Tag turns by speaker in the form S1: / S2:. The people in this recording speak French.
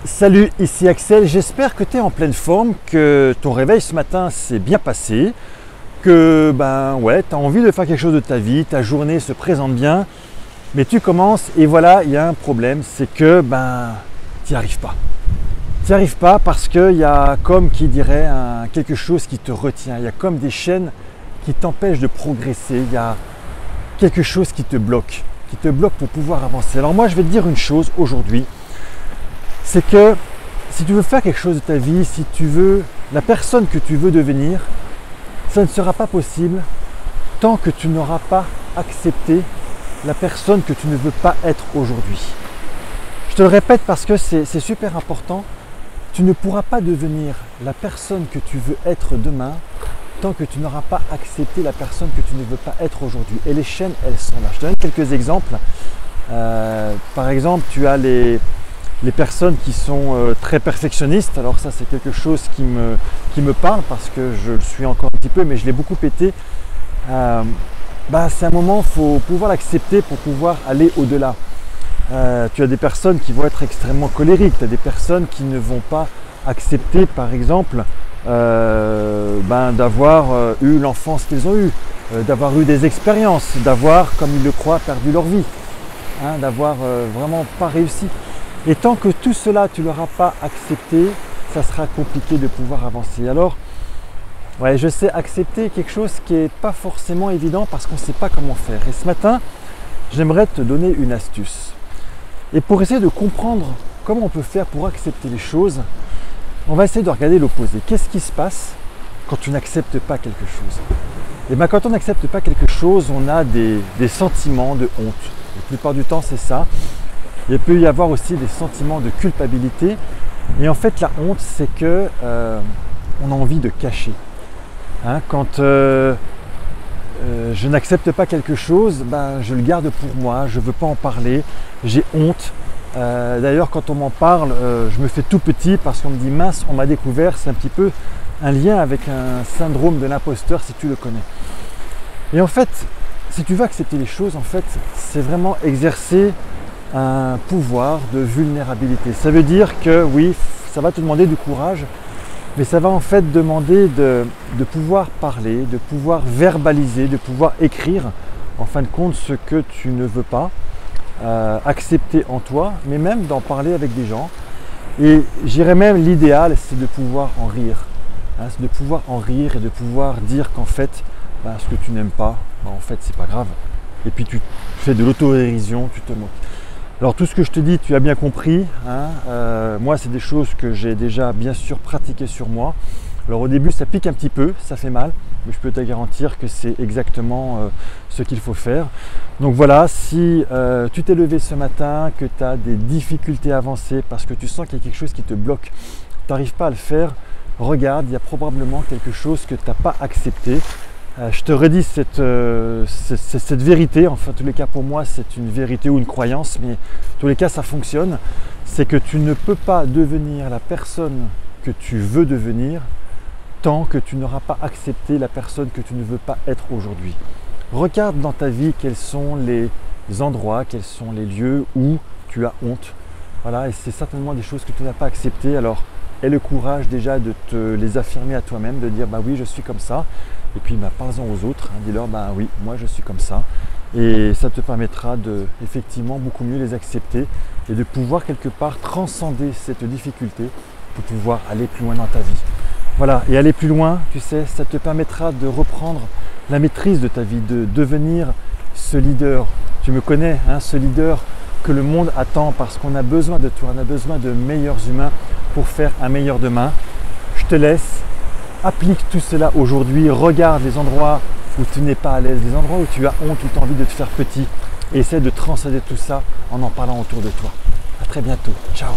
S1: Salut, ici Axel, j'espère que tu es en pleine forme, que ton réveil ce matin s'est bien passé, que tu as envie de faire quelque chose de ta vie, ta journée se présente bien, mais tu commences et voilà, il y a un problème, c'est que tu n'y arrives pas. Tu n'y arrives pas parce qu'il y a comme qui dirait quelque chose qui te retient, il y a comme des chaînes qui t'empêchent de progresser, il y a quelque chose qui te bloque pour pouvoir avancer. Alors moi je vais te dire une chose aujourd'hui, c'est que si tu veux faire quelque chose de ta vie, si tu veux la personne que tu veux devenir, ça ne sera pas possible tant que tu n'auras pas accepté la personne que tu ne veux pas être aujourd'hui. Je te le répète parce que c'est super important, tu ne pourras pas devenir la personne que tu veux être demain tant que tu n'auras pas accepté la personne que tu ne veux pas être aujourd'hui. Et les chaînes, elles sont là. Je te donne quelques exemples. Par exemple, tu as les personnes qui sont très perfectionnistes. Alors ça, c'est quelque chose qui me parle parce que je le suis encore un petit peu, mais je l'ai beaucoup pété. C'est un moment, il faut pouvoir l'accepter pour pouvoir aller au-delà. Tu as des personnes qui vont être extrêmement colériques, tu as des personnes qui ne vont pas accepter, par exemple, d'avoir eu l'enfance qu'ils ont eue, d'avoir eu des expériences, d'avoir, comme ils le croient, perdu leur vie, d'avoir vraiment pas réussi. Et tant que tout cela, tu ne l'auras pas accepté, ça sera compliqué de pouvoir avancer. Alors, ouais, je sais accepter quelque chose qui n'est pas forcément évident parce qu'on ne sait pas comment faire. Et ce matin, j'aimerais te donner une astuce. Et pour essayer de comprendre comment on peut faire pour accepter les choses, on va essayer de regarder l'opposé. Qu'est-ce qui se passe quand tu n'acceptes pas quelque chose? Et bien, quand on n'accepte pas quelque chose, on a des sentiments de honte. La plupart du temps, c'est ça. Il peut y avoir aussi des sentiments de culpabilité. Et en fait, la honte, c'est que on a envie de cacher. Quand je n'accepte pas quelque chose, je le garde pour moi, je ne veux pas en parler, j'ai honte. D'ailleurs, quand on m'en parle, je me fais tout petit parce qu'on me dit mince, on m'a découvert. C'est un petit peu un lien avec un syndrome de l'imposteur si tu le connais. Et en fait, si tu veux accepter les choses, en fait, c'est vraiment exercer un pouvoir de vulnérabilité. Ça veut dire que oui, ça va te demander du courage, mais ça va en fait demander de pouvoir parler, de pouvoir verbaliser, de pouvoir écrire en fin de compte ce que tu ne veux pas accepter en toi, mais même d'en parler avec des gens. Et j'irais même l'idéal, c'est de pouvoir en rire. C'est de pouvoir en rire et de pouvoir dire qu'en fait, ce que tu n'aimes pas, en fait, c'est pas grave. Et puis tu fais de l'autodérision, tu te moques. Alors tout ce que je te dis, tu as bien compris. Moi, c'est des choses que j'ai déjà bien sûr pratiquées sur moi. Alors au début, ça pique un petit peu, ça fait mal, mais je peux te garantir que c'est exactement ce qu'il faut faire. Donc voilà, si tu t'es levé ce matin, que tu as des difficultés à avancer parce que tu sens qu'il y a quelque chose qui te bloque, tu n'arrives pas à le faire, regarde, il y a probablement quelque chose que tu n'as pas accepté. Je te redis cette vérité, enfin en tous les cas pour moi c'est une vérité ou une croyance, mais en tous les cas ça fonctionne, c'est que tu ne peux pas devenir la personne que tu veux devenir tant que tu n'auras pas accepté la personne que tu ne veux pas être aujourd'hui. Regarde dans ta vie quels sont les endroits, quels sont les lieux où tu as honte. Voilà, et c'est certainement des choses que tu n'as pas acceptées. Alors aie le courage déjà de te les affirmer à toi-même, de dire oui je suis comme ça. Et puis parle-en aux autres, dis-leur oui, moi je suis comme ça. Et ça te permettra de effectivement beaucoup mieux les accepter et de pouvoir quelque part transcender cette difficulté pour pouvoir aller plus loin dans ta vie. Voilà, et aller plus loin, tu sais, ça te permettra de reprendre la maîtrise de ta vie, de devenir ce leader. Tu me connais, ce leader que le monde attend parce qu'on a besoin de toi, on a besoin de meilleurs humains pour faire un meilleur demain. Je te laisse. Applique tout cela aujourd'hui, regarde les endroits où tu n'es pas à l'aise, les endroits où tu as honte, où tu as envie de te faire petit et essaie de transcender tout ça en parlant autour de toi. À très bientôt, ciao.